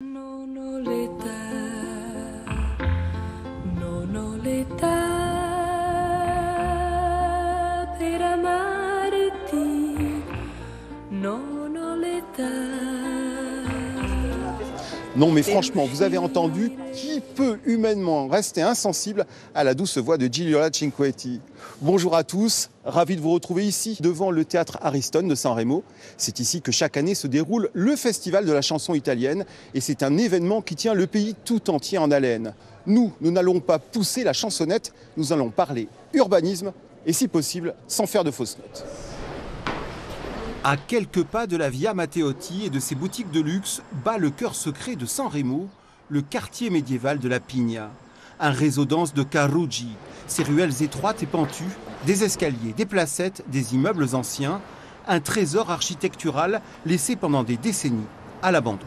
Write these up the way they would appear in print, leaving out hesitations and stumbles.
Non mais franchement, vous avez entendu, qui peut humainement rester insensible à la douce voix de Gigliola Cinquetti? Bonjour à tous, ravi de vous retrouver ici, devant le théâtre Ariston de Sanremo. C'est ici que chaque année se déroule le festival de la chanson italienne et c'est un événement qui tient le pays tout entier en haleine. Nous n'allons pas pousser la chansonnette, nous allons parler urbanisme et si possible, sans faire de fausses notes. À quelques pas de la Via Matteotti et de ses boutiques de luxe, bat le cœur secret de Sanremo, le quartier médiéval de la Pigna. Un réseau dense de carruggi, ses ruelles étroites et pentues, des escaliers, des placettes, des immeubles anciens, un trésor architectural laissé pendant des décennies à l'abandon.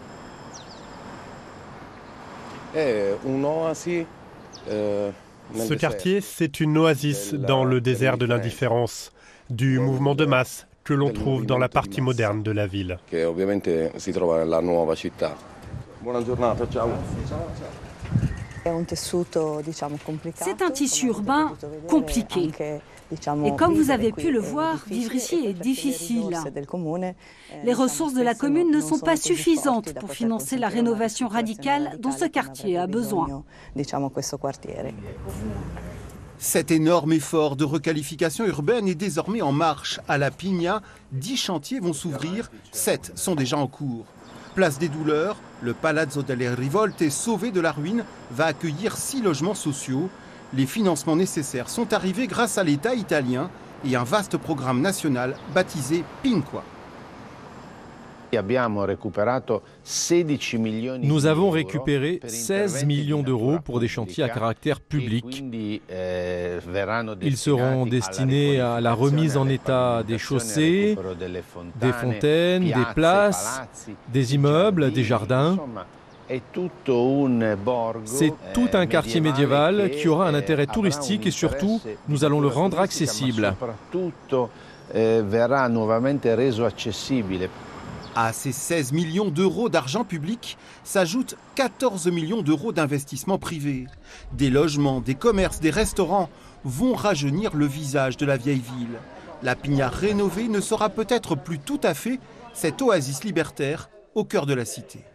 Ce quartier, c'est une oasis dans le désert de l'indifférence, du mouvement de masse que l'on trouve dans la partie moderne de la ville. C'est un tissu urbain compliqué. Et comme vous avez pu le voir, vivre ici est difficile. Les ressources de la commune ne sont pas suffisantes pour financer la rénovation radicale dont ce quartier a besoin. Cet énorme effort de requalification urbaine est désormais en marche. À la Pigna, 10 chantiers vont s'ouvrir, 7 sont déjà en cours. Place des Douleurs, le Palazzo delle Rivolte, sauvé de la ruine, va accueillir 6 logements sociaux. Les financements nécessaires sont arrivés grâce à l'État italien et un vaste programme national baptisé Pinqua. Nous avons récupéré 16 millions d'euros pour des chantiers à caractère public. Ils seront destinés à la remise en état des chaussées, des fontaines, des places, des immeubles, des jardins. C'est tout un quartier médiéval qui aura un intérêt touristique et surtout, nous allons le rendre accessible. À ces 16 millions d'euros d'argent public s'ajoutent 14 millions d'euros d'investissement privé. Des logements, des commerces, des restaurants vont rajeunir le visage de la vieille ville. La Pigna rénovée ne sera peut-être plus tout à fait cette oasis libertaire au cœur de la cité.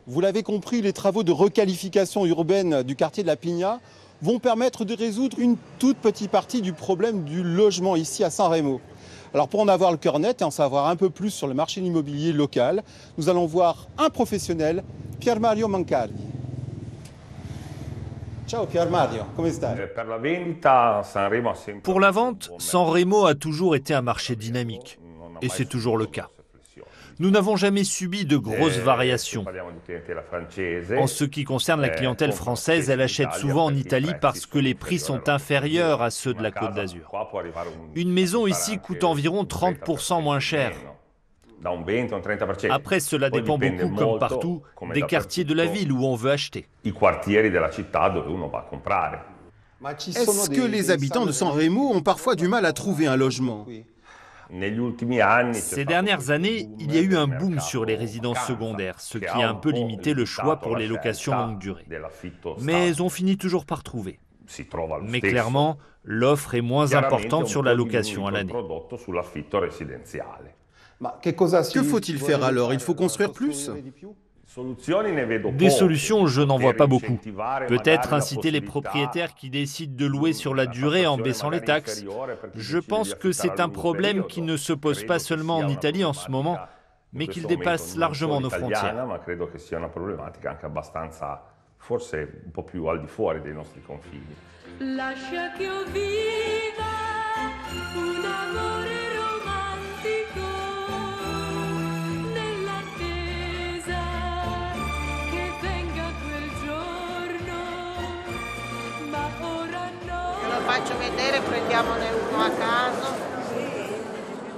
Vous l'avez compris, les travaux de requalification urbaine du quartier de la Pigna vont permettre de résoudre une toute petite partie du problème du logement ici à Sanremo. Alors pour en avoir le cœur net et en savoir un peu plus sur le marché de l'immobilier local, nous allons voir un professionnel, Pier Mario Mancari. Ciao Pier Mario, come stai? Pour la vente, Sanremo a toujours été un marché dynamique. Et c'est toujours le cas. Nous n'avons jamais subi de grosses variations. En ce qui concerne la clientèle française, elle achète souvent en Italie parce que les prix sont inférieurs à ceux de la Côte d'Azur. Une maison ici coûte environ 30% moins cher. Après, cela dépend beaucoup, comme partout, des quartiers de la ville où on veut acheter. Est-ce que les habitants de Sanremo ont parfois du mal à trouver un logement ? Ces dernières années, il y a eu un boom sur les résidences secondaires, ce qui a un peu limité le choix pour les locations longue durée. Mais on finit toujours par trouver. Mais clairement, l'offre est moins importante sur la location à l'année. Que faut-il faire alors? Il faut construire plus? Des solutions, je n'en vois pas beaucoup. Peut-être inciter les propriétaires qui décident de louer sur la durée en baissant les taxes. Je pense que c'est un problème qui ne se pose pas seulement en Italie en ce moment, mais qu'il dépasse largement nos frontières.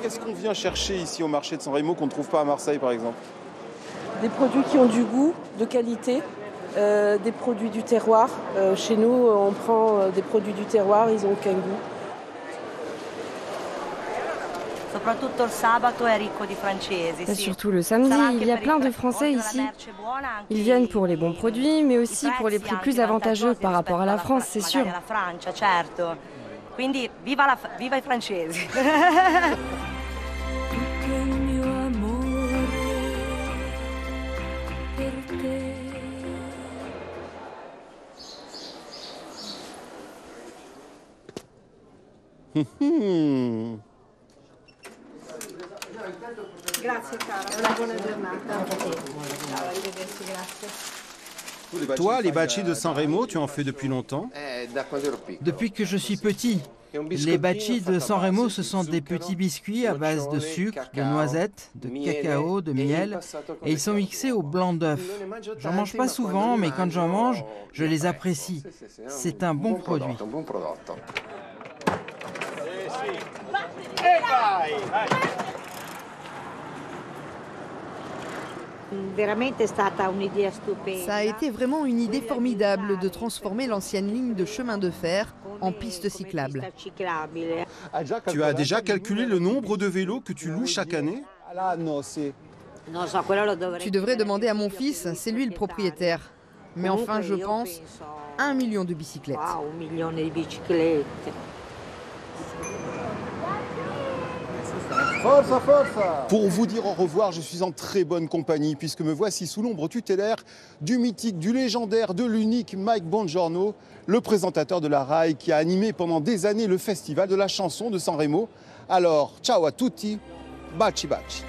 Qu'est-ce qu'on vient chercher ici au marché de Sanremo qu'on ne trouve pas à Marseille par exemple? Des produits qui ont du goût, de qualité, des produits du terroir. Chez nous, on prend des produits du terroir, ils n'ont aucun goût. Et surtout le samedi, il y a plein de Français ici. Ils viennent pour les bons produits, mais aussi pour les prix plus avantageux par rapport à la France, c'est sûr. Quindi viva i francesi. Grazie cara, una buona giornata. Ciao, arrivederci, grazie. Toi, les bacci de San Remo, tu en fais depuis longtemps? Depuis que je suis petit. Les bacci de San Remo, ce sont des petits biscuits à base de sucre, de noisettes, de cacao, de miel, et ils sont mixés au blanc d'œuf. J'en mange pas souvent, mais quand j'en mange, je les apprécie. C'est un bon produit. Ça a été vraiment une idée formidable de transformer l'ancienne ligne de chemin de fer en piste cyclable. Tu as déjà calculé le nombre de vélos que tu loues chaque année? Tu devrais demander à mon fils, c'est lui le propriétaire. Mais enfin, je pense 1 million de bicyclettes. Forza, forza! Pour vous dire au revoir, je suis en très bonne compagnie puisque me voici sous l'ombre tutélaire du mythique, du légendaire, de l'unique Mike Bongiorno, le présentateur de la RAI qui a animé pendant des années le festival de la chanson de San Remo. Alors, ciao à tutti, baci baci!